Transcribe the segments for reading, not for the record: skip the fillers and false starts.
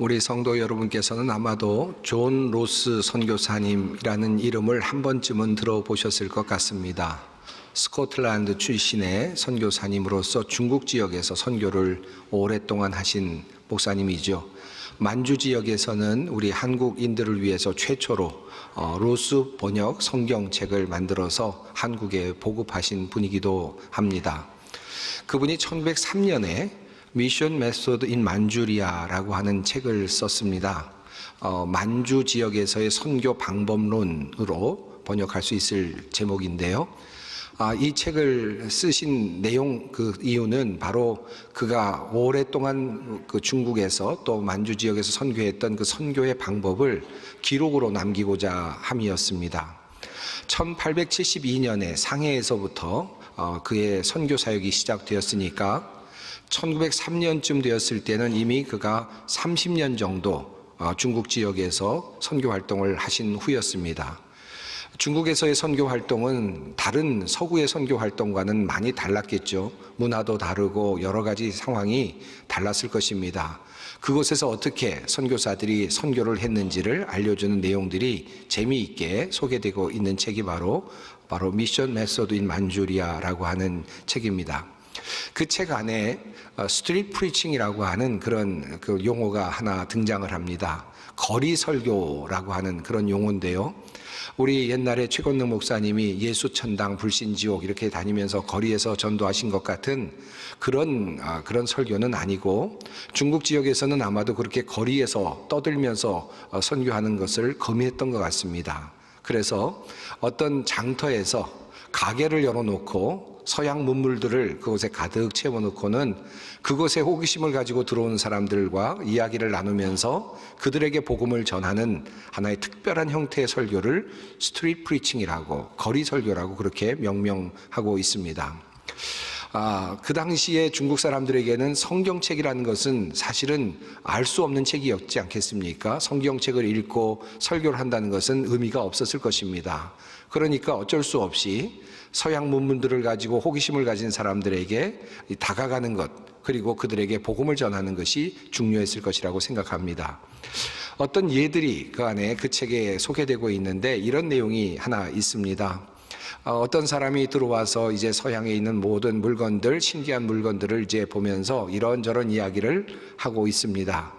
우리 성도 여러분께서는 아마도 존 로스 선교사님이라는 이름을 한 번쯤은 들어보셨을 것 같습니다. 스코틀랜드 출신의 선교사님으로서 중국 지역에서 선교를 오랫동안 하신 목사님이죠. 만주 지역에서는 우리 한국인들을 위해서 최초로 로스 번역 성경책을 만들어서 한국에 보급하신 분이기도 합니다. 그분이 1903년에 미션 메소드 인 만주리아라고 하는 책을 썼습니다. 만주 지역에서의 선교 방법론으로 번역할 수 있을 제목인데요. 이 책을 쓰신 내용, 그 이유는 바로 그가 오랫동안 그 중국에서 또 만주 지역에서 선교했던 그 선교의 방법을 기록으로 남기고자 함이었습니다. 1872년에 상해에서부터 그의 선교 사역이 시작되었으니까 1903년쯤 되었을 때는 이미 그가 30년 정도 중국 지역에서 선교 활동을 하신 후였습니다. 중국에서의 선교 활동은 다른 서구의 선교 활동과는 많이 달랐겠죠. 문화도 다르고 여러 가지 상황이 달랐을 것입니다. 그곳에서 어떻게 선교사들이 선교를 했는지를 알려주는 내용들이 재미있게 소개되고 있는 책이 바로 미션 메소드 인 만주리아라고 하는 책입니다. 그 책 안에 스트리트 프리칭이라고 하는 그런 그 용어가 하나 등장을 합니다. 거리 설교라고 하는 그런 용어인데요. 우리 옛날에 최건능 목사님이 예수천당 불신지옥 이렇게 다니면서 거리에서 전도하신 것 같은 그런 설교는 아니고, 중국 지역에서는 아마도 그렇게 거리에서 떠들면서 선교하는 것을 금했던 것 같습니다. 그래서 어떤 장터에서 가게를 열어놓고 서양 문물들을 그곳에 가득 채워놓고는 그곳에 호기심을 가지고 들어오는 사람들과 이야기를 나누면서 그들에게 복음을 전하는 하나의 특별한 형태의 설교를 스트리트 프리칭이라고, 거리 설교라고 그렇게 명명하고 있습니다. 그 당시에 중국 사람들에게는 성경책이라는 것은 사실은 알 수 없는 책이었지 않겠습니까? 성경책을 읽고 설교를 한다는 것은 의미가 없었을 것입니다. 그러니까 어쩔 수 없이 서양 문문들을 가지고 호기심을 가진 사람들에게 다가가는 것, 그리고 그들에게 복음을 전하는 것이 중요했을 것이라고 생각합니다. 어떤 예들이 그 안에 그 책에 소개되고 있는데 이런 내용이 하나 있습니다. 어떤 사람이 들어와서 이제 서양에 있는 모든 물건들, 신기한 물건들을 이제 보면서 이런저런 이야기를 하고 있습니다.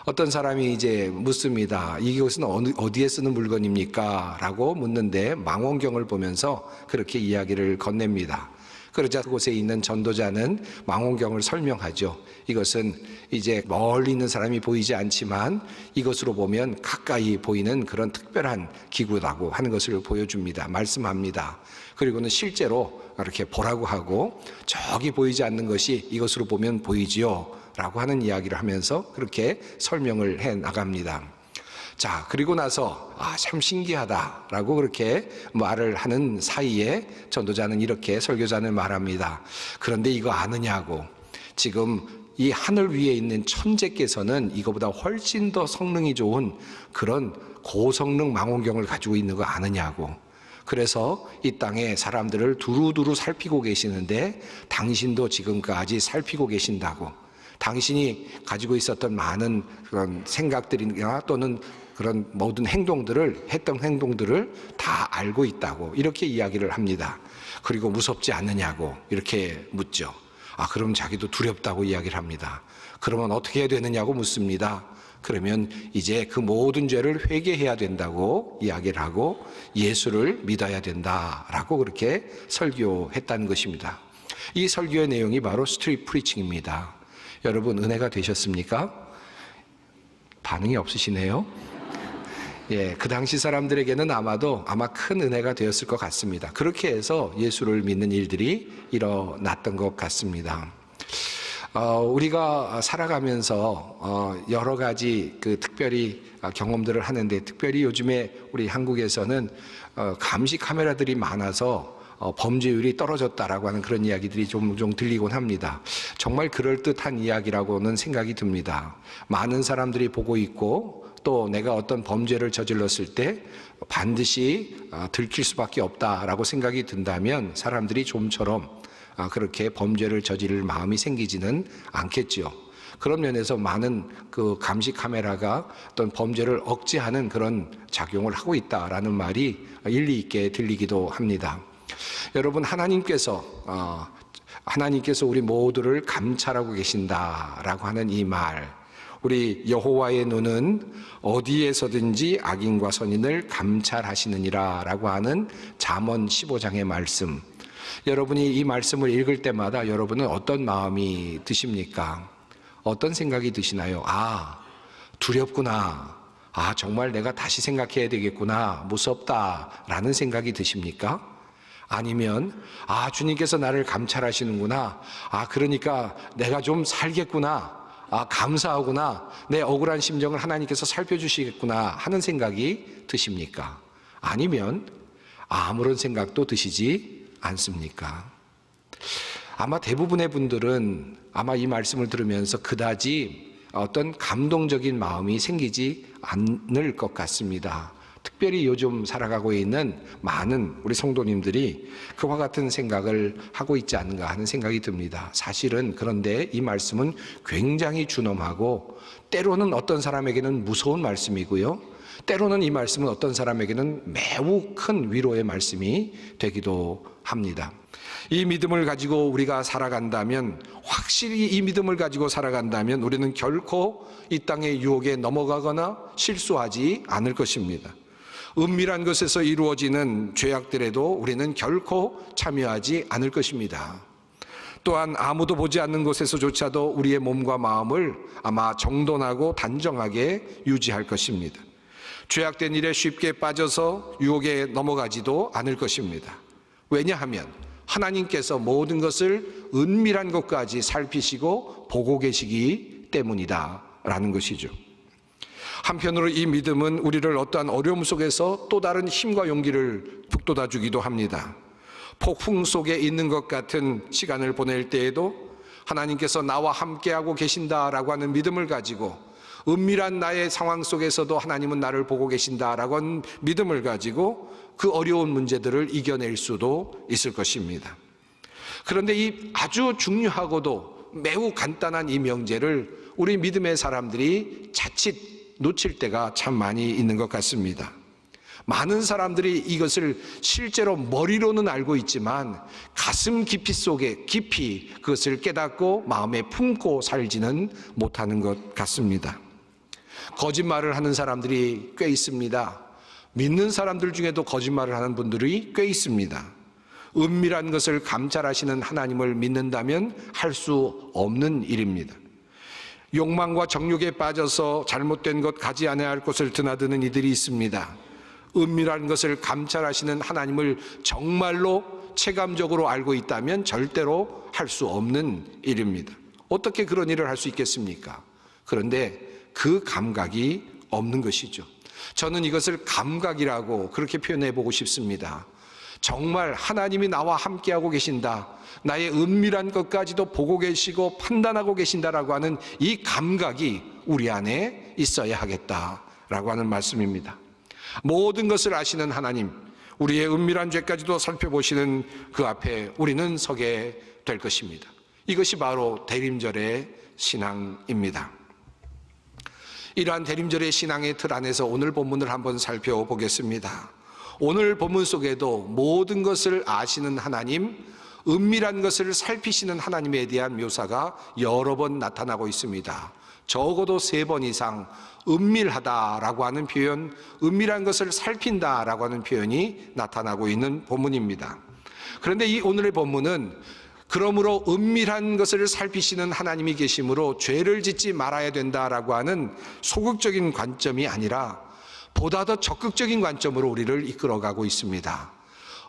어떤 사람이 이제 묻습니다. 이것은 어디에 쓰는 물건입니까? 라고 묻는데 망원경을 보면서 그렇게 이야기를 건넵니다. 그러자 그곳에 있는 전도자는 망원경을 설명하죠. 이것은 이제 멀리 있는 사람이 보이지 않지만 이것으로 보면 가까이 보이는 그런 특별한 기구라고 하는 것을 보여줍니다. 말씀합니다. 그리고는 실제로 이렇게 보라고 하고, 저기 보이지 않는 것이 이것으로 보면 보이지요 라고 하는 이야기를 하면서 그렇게 설명을 해 나갑니다. 자, 그리고 나서 참 신기하다라고 그렇게 말을 하는 사이에 전도자는 이렇게 설교자는 말합니다. 그런데 이거 아느냐고, 지금 이 하늘 위에 있는 천재께서는 이거보다 훨씬 더 성능이 좋은 그런 고성능 망원경을 가지고 있는 거 아느냐고. 그래서 이 땅에 사람들을 두루두루 살피고 계시는데 당신도 지금까지 살피고 계신다고. 당신이 가지고 있었던 많은 그런 생각들이나 또는 그런 모든 했던 행동들을 다 알고 있다고 이렇게 이야기를 합니다. 그리고 무섭지 않느냐고 이렇게 묻죠. 그럼 자기도 두렵다고 이야기를 합니다. 그러면 어떻게 해야 되느냐고 묻습니다. 그러면 이제 그 모든 죄를 회개해야 된다고 이야기를 하고 예수를 믿어야 된다라고 그렇게 설교했다는 것입니다. 이 설교의 내용이 바로 스트리트 프리칭입니다. 여러분, 은혜가 되셨습니까? 반응이 없으시네요. 그 당시 사람들에게는 아마 큰 은혜가 되었을 것 같습니다. 그렇게 해서 예수를 믿는 일들이 일어났던 것 같습니다. 우리가 살아가면서 여러 가지 특별히 경험들을 하는데, 특별히 요즘에 우리 한국에서는 감시 카메라들이 많아서 범죄율이 떨어졌다라고 하는 그런 이야기들이 종종 들리곤 합니다. 정말 그럴듯한 이야기라고는 생각이 듭니다. 많은 사람들이 보고 있고 또 내가 어떤 범죄를 저질렀을 때 반드시 들킬 수밖에 없다라고 생각이 든다면 사람들이 좀처럼 그렇게 범죄를 저지를 마음이 생기지는 않겠죠. 그런 면에서 많은 그 감시 카메라가 어떤 범죄를 억제하는 그런 작용을 하고 있다라는 말이 일리 있게 들리기도 합니다. 여러분, 하나님께서 우리 모두를 감찰하고 계신다라고 하는 이 말, 우리 여호와의 눈은 어디에서든지 악인과 선인을 감찰하시느니라라고 하는 잠언 15장의 말씀, 여러분이 이 말씀을 읽을 때마다 여러분은 어떤 마음이 드십니까? 어떤 생각이 드시나요? 두렵구나. 정말 내가 다시 생각해야 되겠구나. 무섭다라는 생각이 드십니까? 아니면 주님께서 나를 감찰하시는구나. 그러니까 내가 좀 살겠구나. 감사하구나. 내 억울한 심정을 하나님께서 살펴주시겠구나 하는 생각이 드십니까? 아니면 아무런 생각도 드시지 않습니까? 아마 대부분의 분들은 아마 이 말씀을 들으면서 그다지 어떤 감동적인 마음이 생기지 않을 것 같습니다. 특별히 요즘 살아가고 있는 많은 우리 성도님들이 그와 같은 생각을 하고 있지 않은가 하는 생각이 듭니다. 사실은 그런데 이 말씀은 굉장히 준엄하고 때로는 어떤 사람에게는 무서운 말씀이고요, 때로는 이 말씀은 어떤 사람에게는 매우 큰 위로의 말씀이 되기도 합니다. 이 믿음을 가지고 우리가 살아간다면, 확실히 이 믿음을 가지고 살아간다면 우리는 결코 이 땅의 유혹에 넘어가거나 실수하지 않을 것입니다. 은밀한 것에서 이루어지는 죄악들에도 우리는 결코 참여하지 않을 것입니다. 또한 아무도 보지 않는 곳에서조차도 우리의 몸과 마음을 아마 정돈하고 단정하게 유지할 것입니다. 죄악된 일에 쉽게 빠져서 유혹에 넘어가지도 않을 것입니다. 왜냐하면 하나님께서 모든 것을 은밀한 것까지 살피시고 보고 계시기 때문이다 라는 것이죠. 한편으로 이 믿음은 우리를 어떠한 어려움 속에서 또 다른 힘과 용기를 북돋아 주기도 합니다. 폭풍 속에 있는 것 같은 시간을 보낼 때에도 하나님께서 나와 함께하고 계신다라고 하는 믿음을 가지고, 은밀한 나의 상황 속에서도 하나님은 나를 보고 계신다라고 하는 믿음을 가지고 그 어려운 문제들을 이겨낼 수도 있을 것입니다. 그런데 이 아주 중요하고도 매우 간단한 이 명제를 우리 믿음의 사람들이 자칫 놓칠 때가 참 많이 있는 것 같습니다. 많은 사람들이 이것을 실제로 머리로는 알고 있지만 가슴 깊이 속에 깊이 그것을 깨닫고 마음에 품고 살지는 못하는 것 같습니다. 거짓말을 하는 사람들이 꽤 있습니다. 믿는 사람들 중에도 거짓말을 하는 분들이 꽤 있습니다. 은밀한 것을 감찰하시는 하나님을 믿는다면 할 수 없는 일입니다. 욕망과 정욕에 빠져서 잘못된 것 가지 않아야 할 것을 드나드는 이들이 있습니다. 은밀한 것을 감찰하시는 하나님을 정말로 체감적으로 알고 있다면 절대로 할 수 없는 일입니다. 어떻게 그런 일을 할 수 있겠습니까? 그런데 그 감각이 없는 것이죠. 저는 이것을 감각이라고 그렇게 표현해 보고 싶습니다. 정말 하나님이 나와 함께하고 계신다, 나의 은밀한 것까지도 보고 계시고 판단하고 계신다라고 하는 이 감각이 우리 안에 있어야 하겠다라고 하는 말씀입니다. 모든 것을 아시는 하나님, 우리의 은밀한 죄까지도 살펴보시는 그 앞에 우리는 서게 될 것입니다. 이것이 바로 대림절의 신앙입니다. 이러한 대림절의 신앙의 틀 안에서 오늘 본문을 한번 살펴보겠습니다. 오늘 본문 속에도 모든 것을 아시는 하나님, 은밀한 것을 살피시는 하나님에 대한 묘사가 여러 번 나타나고 있습니다. 적어도 3번 이상 은밀하다라고 하는 표현, 은밀한 것을 살핀다라고 하는 표현이 나타나고 있는 본문입니다. 그런데 이 오늘의 본문은 그러므로 은밀한 것을 살피시는 하나님이 계심으로 죄를 짓지 말아야 된다라고 하는 소극적인 관점이 아니라 보다 더 적극적인 관점으로 우리를 이끌어가고 있습니다.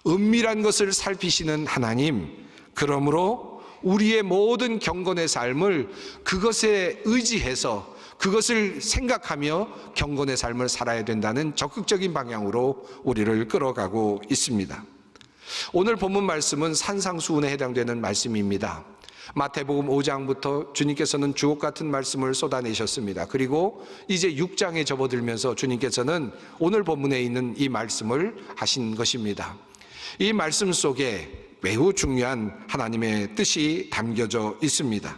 은밀한 것을 살피시는 하나님, 그러므로 우리의 모든 경건의 삶을 그것에 의지해서 그것을 생각하며 경건의 삶을 살아야 된다는 적극적인 방향으로 우리를 끌어가고 있습니다. 오늘 본문 말씀은 산상수훈에 해당되는 말씀입니다. 마태복음 5장부터 주님께서는 주옥 같은 말씀을 쏟아내셨습니다. 그리고 이제 6장에 접어들면서 주님께서는 오늘 본문에 있는 이 말씀을 하신 것입니다. 이 말씀 속에 매우 중요한 하나님의 뜻이 담겨져 있습니다.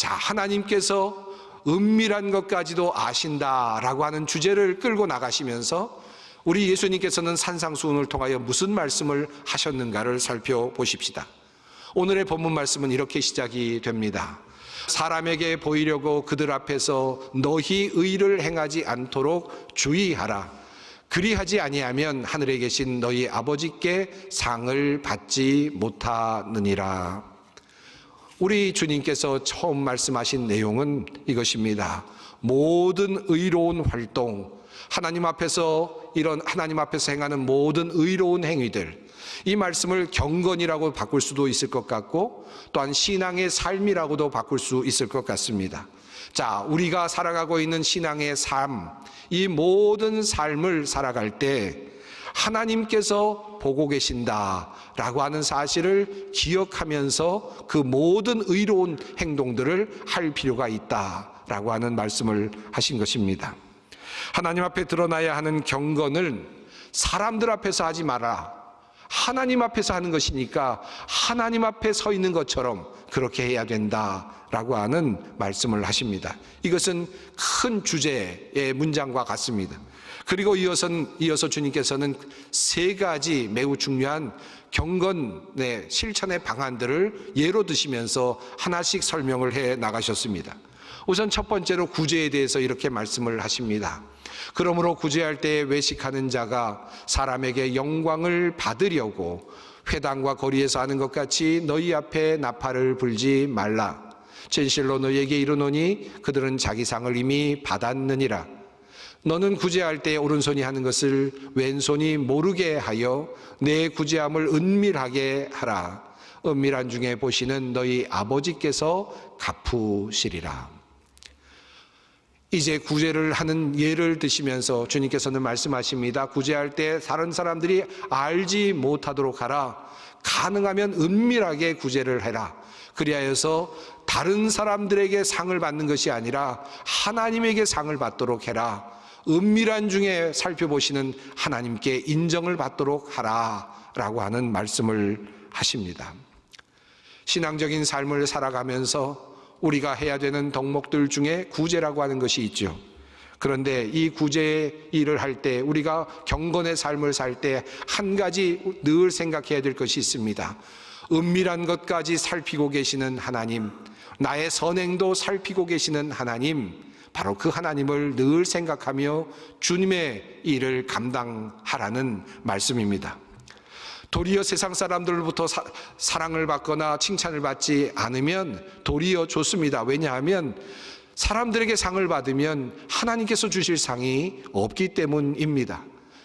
자, 하나님께서 은밀한 것까지도 아신다라고 하는 주제를 끌고 나가시면서 우리 예수님께서는 산상수훈을 통하여 무슨 말씀을 하셨는가를 살펴보십시다. 오늘의 본문 말씀은 이렇게 시작이 됩니다. 사람에게 보이려고 그들 앞에서 너희 의를 행하지 않도록 주의하라. 그리하지 아니하면 하늘에 계신 너희 아버지께 상을 받지 못하느니라. 우리 주님께서 처음 말씀하신 내용은 이것입니다. 모든 의로운 활동, 하나님 앞에서 행하는 모든 의로운 행위들, 이 말씀을 경건이라고 바꿀 수도 있을 것 같고 또한 신앙의 삶이라고도 바꿀 수 있을 것 같습니다. 자, 우리가 살아가고 있는 신앙의 삶, 이 모든 삶을 살아갈 때 하나님께서 보고 계신다라고 하는 사실을 기억하면서 그 모든 의로운 행동들을 할 필요가 있다라고 하는 말씀을 하신 것입니다. 하나님 앞에 드러나야 하는 경건을 사람들 앞에서 하지 마라. 하나님 앞에서 하는 것이니까 하나님 앞에 서 있는 것처럼 그렇게 해야 된다라고 하는 말씀을 하십니다. 이것은 큰 주제의 문장과 같습니다. 그리고 이어서 주님께서는 세 가지 매우 중요한 경건의 실천의 방안들을 예로 드시면서 하나씩 설명을 해 나가셨습니다. 우선 첫 번째로 구제에 대해서 이렇게 말씀을 하십니다. 그러므로 구제할 때에 외식하는 자가 사람에게 영광을 받으려고 회당과 거리에서 하는 것 같이 너희 앞에 나팔을 불지 말라. 진실로 너희에게 이르노니 그들은 자기 상을 이미 받았느니라. 너는 구제할 때 오른손이 하는 것을 왼손이 모르게 하여 내 구제함을 은밀하게 하라. 은밀한 중에 보시는 너희 아버지께서 갚으시리라. 이제 구제를 하는 예를 드시면서 주님께서는 말씀하십니다. 구제할 때 다른 사람들이 알지 못하도록 하라. 가능하면 은밀하게 구제를 해라. 그리하여서 다른 사람들에게 상을 받는 것이 아니라 하나님에게 상을 받도록 해라. 은밀한 중에 살펴보시는 하나님께 인정을 받도록 하라라고 하는 말씀을 하십니다. 신앙적인 삶을 살아가면서 우리가 해야 되는 덕목들 중에 구제라고 하는 것이 있죠. 그런데 이 구제의 일을 할 때 우리가 경건의 삶을 살 때 한 가지 늘 생각해야 될 것이 있습니다. 은밀한 것까지 살피고 계시는 하나님, 나의 선행도 살피고 계시는 하나님, 바로 그 하나님을 늘 생각하며 주님의 일을 감당하라는 말씀입니다. 도리어 세상 사람들로부터 사랑을 받거나 칭찬을 받지 않으면 도리어 좋습니다. 왜냐하면 사람들에게 상을 받으면 하나님께서 주실 상이 없기 때문입니다.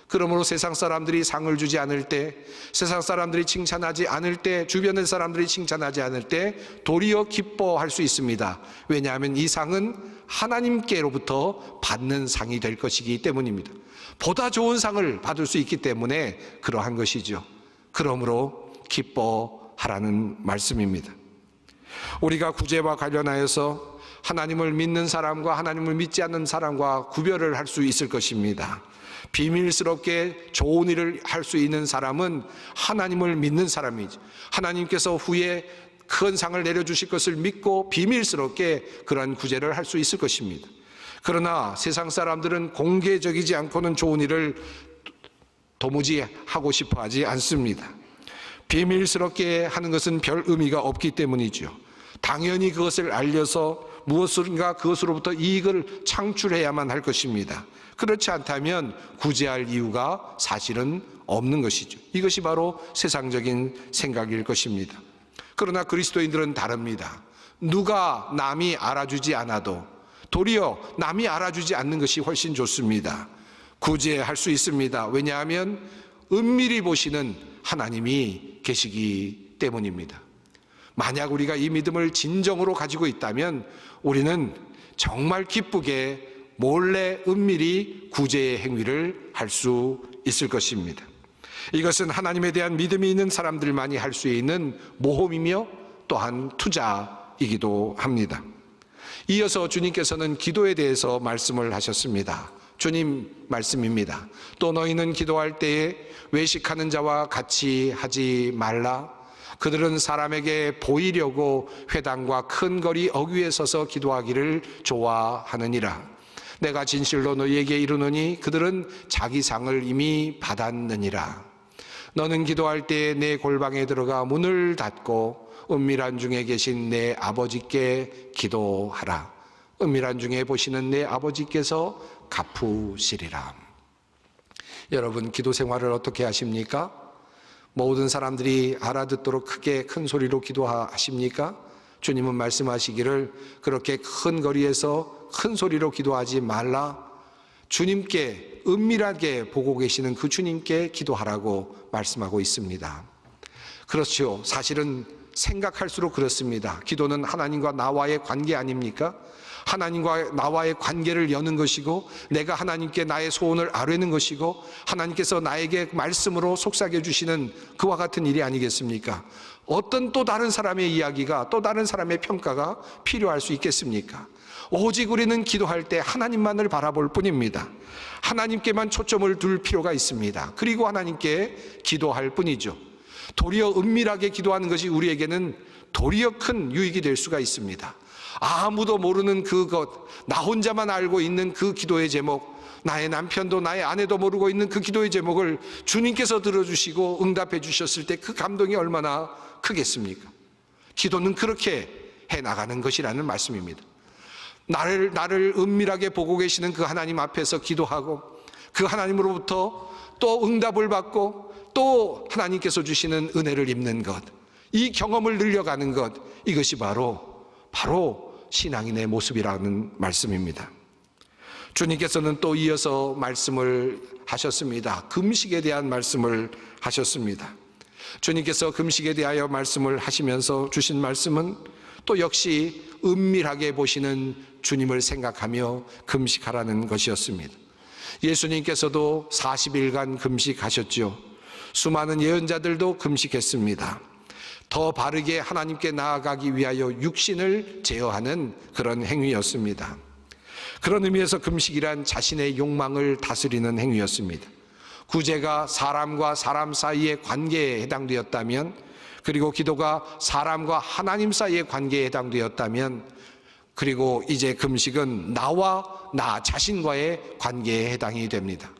그러므로 세상 사람들이 상을 주지 않을 때, 세상 사람들이 칭찬하지 않을 때, 주변의 사람들이 칭찬하지 않을 때 도리어 기뻐할 수 있습니다. 왜냐하면 이 상은 하나님께로부터 받는 상이 될 것이기 때문입니다. 보다 좋은 상을 받을 수 있기 때문에 그러한 것이죠. 그러므로 기뻐하라는 말씀입니다. 우리가 구제와 관련하여서 하나님을 믿는 사람과 하나님을 믿지 않는 사람과 구별을 할 수 있을 것입니다. 비밀스럽게 좋은 일을 할 수 있는 사람은 하나님을 믿는 사람이죠. 하나님께서 후에 큰 상을 내려주실 것을 믿고 비밀스럽게 그러한 구제를 할 수 있을 것입니다. 그러나 세상 사람들은 공개적이지 않고는 좋은 일을 도무지 하고 싶어 하지 않습니다. 비밀스럽게 하는 것은 별 의미가 없기 때문이죠. 당연히 그것을 알려서 무엇인가 그것으로부터 이익을 창출해야만 할 것입니다. 그렇지 않다면 구제할 이유가 사실은 없는 것이죠. 이것이 바로 세상적인 생각일 것입니다. 그러나 그리스도인들은 다릅니다. 누가 남이 알아주지 않아도 도리어 남이 알아주지 않는 것이 훨씬 좋습니다. 구제할 수 있습니다. 왜냐하면 은밀히 보시는 하나님이 계시기 때문입니다. 만약 우리가 이 믿음을 진정으로 가지고 있다면 우리는 정말 기쁘게 몰래 은밀히 구제의 행위를 할 수 있을 것입니다. 이것은 하나님에 대한 믿음이 있는 사람들만이 할 수 있는 모험이며 또한 투자이기도 합니다. 이어서 주님께서는 기도에 대해서 말씀을 하셨습니다. 주님 말씀입니다. 또 너희는 기도할 때에 외식하는 자와 같이 하지 말라. 그들은 사람에게 보이려고 회당과 큰 거리 어귀에 서서 기도하기를 좋아하느니라. 내가 진실로 너희에게 이르노니 그들은 자기 상을 이미 받았느니라. 너는 기도할 때에 내 골방에 들어가 문을 닫고 은밀한 중에 계신 내 아버지께 기도하라. 은밀한 중에 보시는 내 아버지께서 갚으시리라. 여러분, 기도 생활을 어떻게 하십니까? 모든 사람들이 알아듣도록 크게 큰 소리로 기도하십니까? 주님은 말씀하시기를 그렇게 큰 거리에서 큰 소리로 기도하지 말라. 주님께 은밀하게 보고 계시는 그 주님께 기도하라고 말씀하고 있습니다. 그렇죠. 사실은 생각할수록 그렇습니다. 기도는 하나님과 나와의 관계 아닙니까? 하나님과 나와의 관계를 여는 것이고, 내가 하나님께 나의 소원을 아뢰는 것이고, 하나님께서 나에게 말씀으로 속삭여 주시는 그와 같은 일이 아니겠습니까? 어떤 또 다른 사람의 이야기가, 또 다른 사람의 평가가 필요할 수 있겠습니까? 오직 우리는 기도할 때 하나님만을 바라볼 뿐입니다. 하나님께만 초점을 둘 필요가 있습니다. 그리고 하나님께 기도할 뿐이죠. 도리어 은밀하게 기도하는 것이 우리에게는 도리어 큰 유익이 될 수가 있습니다. 아무도 모르는 그것, 나 혼자만 알고 있는 그 기도의 제목, 나의 남편도 나의 아내도 모르고 있는 그 기도의 제목을 주님께서 들어주시고 응답해 주셨을 때 그 감동이 얼마나 크겠습니까? 기도는 그렇게 해나가는 것이라는 말씀입니다. 나를 은밀하게 보고 계시는 그 하나님 앞에서 기도하고, 그 하나님으로부터 또 응답을 받고, 또 하나님께서 주시는 은혜를 입는 것, 이 경험을 늘려가는 것, 이것이 바로 신앙인의 모습이라는 말씀입니다. 주님께서는 또 이어서 말씀을 하셨습니다. 금식에 대한 말씀을 하셨습니다. 주님께서 금식에 대하여 말씀을 하시면서 주신 말씀은 또 역시 은밀하게 보시는 주님을 생각하며 금식하라는 것이었습니다. 예수님께서도 40일간 금식하셨죠. 수많은 예언자들도 금식했습니다. 더 바르게 하나님께 나아가기 위하여 육신을 제어하는 그런 행위였습니다. 그런 의미에서 금식이란 자신의 욕망을 다스리는 행위였습니다. 구제가 사람과 사람 사이의 관계에 해당되었다면, 그리고 기도가 사람과 하나님 사이의 관계에 해당되었다면, 그리고 이제 금식은 나와 나 자신과의 관계에 해당이 됩니다.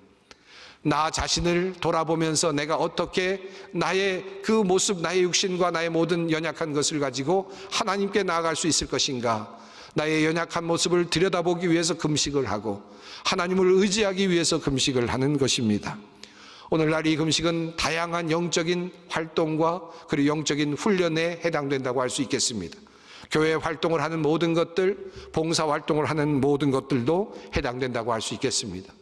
나 자신을 돌아보면서 내가 어떻게 나의 그 모습, 나의 육신과 나의 모든 연약한 것을 가지고 하나님께 나아갈 수 있을 것인가, 나의 연약한 모습을 들여다보기 위해서 금식을 하고 하나님을 의지하기 위해서 금식을 하는 것입니다. 오늘날 이 금식은 다양한 영적인 활동과 그리고 영적인 훈련에 해당된다고 할 수 있겠습니다. 교회 활동을 하는 모든 것들, 봉사 활동을 하는 모든 것들도 해당된다고 할 수 있겠습니다.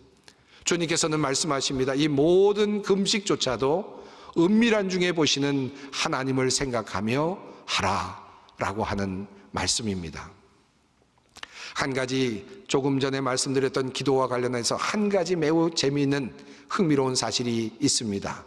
주님께서는 말씀하십니다. 이 모든 금식조차도 은밀한 중에 보시는 하나님을 생각하며 하라라고 하는 말씀입니다. 한 가지, 조금 전에 말씀드렸던 기도와 관련해서 한 가지 매우 재미있는 흥미로운 사실이 있습니다.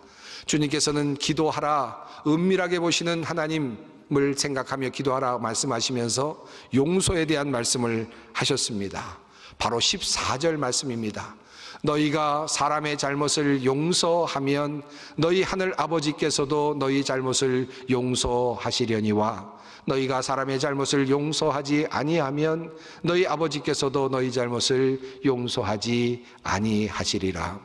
주님께서는 기도하라, 은밀하게 보시는 하나님을 생각하며 기도하라 말씀하시면서 용서에 대한 말씀을 하셨습니다. 바로 14절 말씀입니다. 너희가 사람의 잘못을 용서하면 너희 하늘 아버지께서도 너희 잘못을 용서하시려니와 너희가 사람의 잘못을 용서하지 아니하면 너희 아버지께서도 너희 잘못을 용서하지 아니하시리라.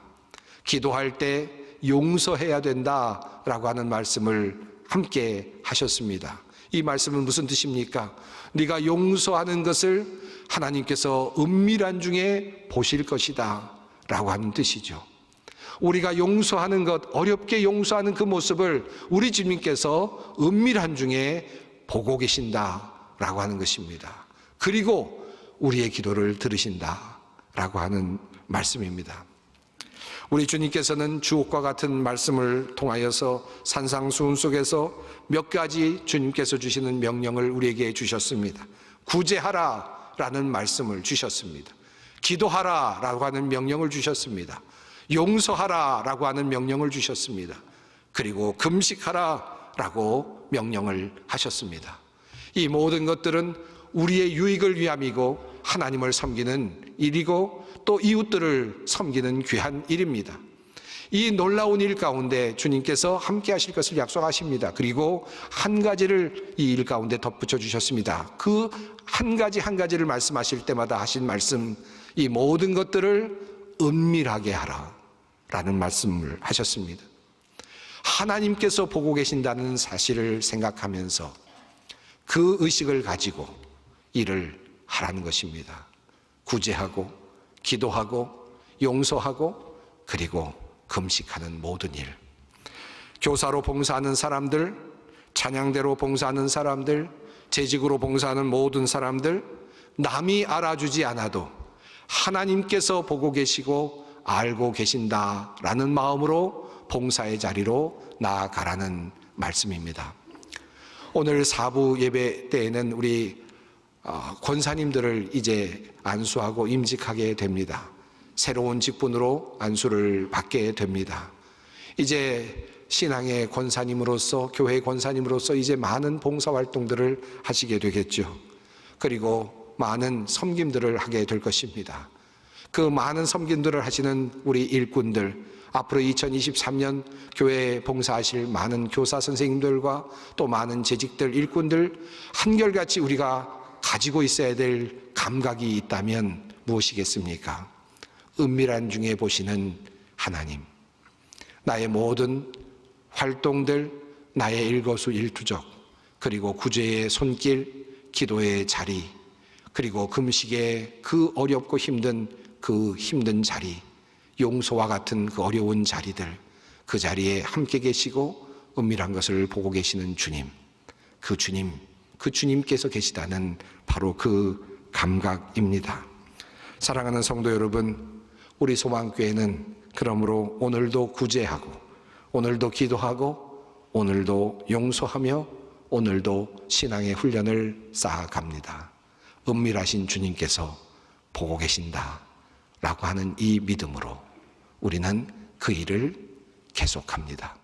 기도할 때 용서해야 된다라고 하는 말씀을 함께 하셨습니다. 이 말씀은 무슨 뜻입니까? 네가 용서하는 것을 하나님께서 은밀한 중에 보실 것이다 라고 하는 뜻이죠. 우리가 용서하는 것, 어렵게 용서하는 그 모습을 우리 주님께서 은밀한 중에 보고 계신다라고 하는 것입니다. 그리고 우리의 기도를 들으신다라고 하는 말씀입니다. 우리 주님께서는 주옥과 같은 말씀을 통하여서 산상수훈 속에서 몇 가지 주님께서 주시는 명령을 우리에게 주셨습니다. 구제하라라는 말씀을 주셨습니다. 기도하라라고 하는 명령을 주셨습니다. 용서하라라고 하는 명령을 주셨습니다. 그리고 금식하라라고 명령을 하셨습니다. 이 모든 것들은 우리의 유익을 위함이고 하나님을 섬기는 일이고 또 이웃들을 섬기는 귀한 일입니다. 이 놀라운 일 가운데 주님께서 함께 하실 것을 약속하십니다. 그리고 한 가지를 이 일 가운데 덧붙여 주셨습니다. 그 한 가지 한 가지를 말씀하실 때마다 하신 말씀, 이 모든 것들을 은밀하게 하라 라는 말씀을 하셨습니다. 하나님께서 보고 계신다는 사실을 생각하면서 그 의식을 가지고 일을 하라는 것입니다. 구제하고 기도하고 용서하고 그리고 금식하는 모든 일, 교사로 봉사하는 사람들, 찬양대로 봉사하는 사람들, 재직으로 봉사하는 모든 사람들, 남이 알아주지 않아도 하나님께서 보고 계시고 알고 계신다라는 마음으로 봉사의 자리로 나아가라는 말씀입니다. 오늘 사부 예배 때에는 우리 권사님들을 이제 안수하고 임직하게 됩니다. 새로운 직분으로 안수를 받게 됩니다. 이제 신앙의 권사님으로서, 교회 권사님으로서 이제 많은 봉사활동들을 하시게 되겠죠. 그리고 많은 섬김들을 하게 될 것입니다. 그 많은 섬김들을 하시는 우리 일꾼들, 앞으로 2023년 교회에 봉사하실 많은 교사 선생님들과 또 많은 재직들, 일꾼들, 한결같이 우리가 가지고 있어야 될 감각이 있다면 무엇이겠습니까? 은밀한 중에 보시는 하나님, 나의 모든 활동들, 나의 일거수일투족, 그리고 구제의 손길, 기도의 자리, 그리고 금식의 그 어렵고 힘든 그 힘든 자리, 용서와 같은 그 어려운 자리들, 그 자리에 함께 계시고 은밀한 것을 보고 계시는 주님, 그 주님께서 계시다는 바로 그 감각입니다. 사랑하는 성도 여러분, 우리 소망교회는 그러므로 오늘도 구제하고, 오늘도 기도하고, 오늘도 용서하며, 오늘도 신앙의 훈련을 쌓아갑니다. 은밀하신 주님께서 보고 계신다 라고 하는 이 믿음으로 우리는 그 일을 계속합니다.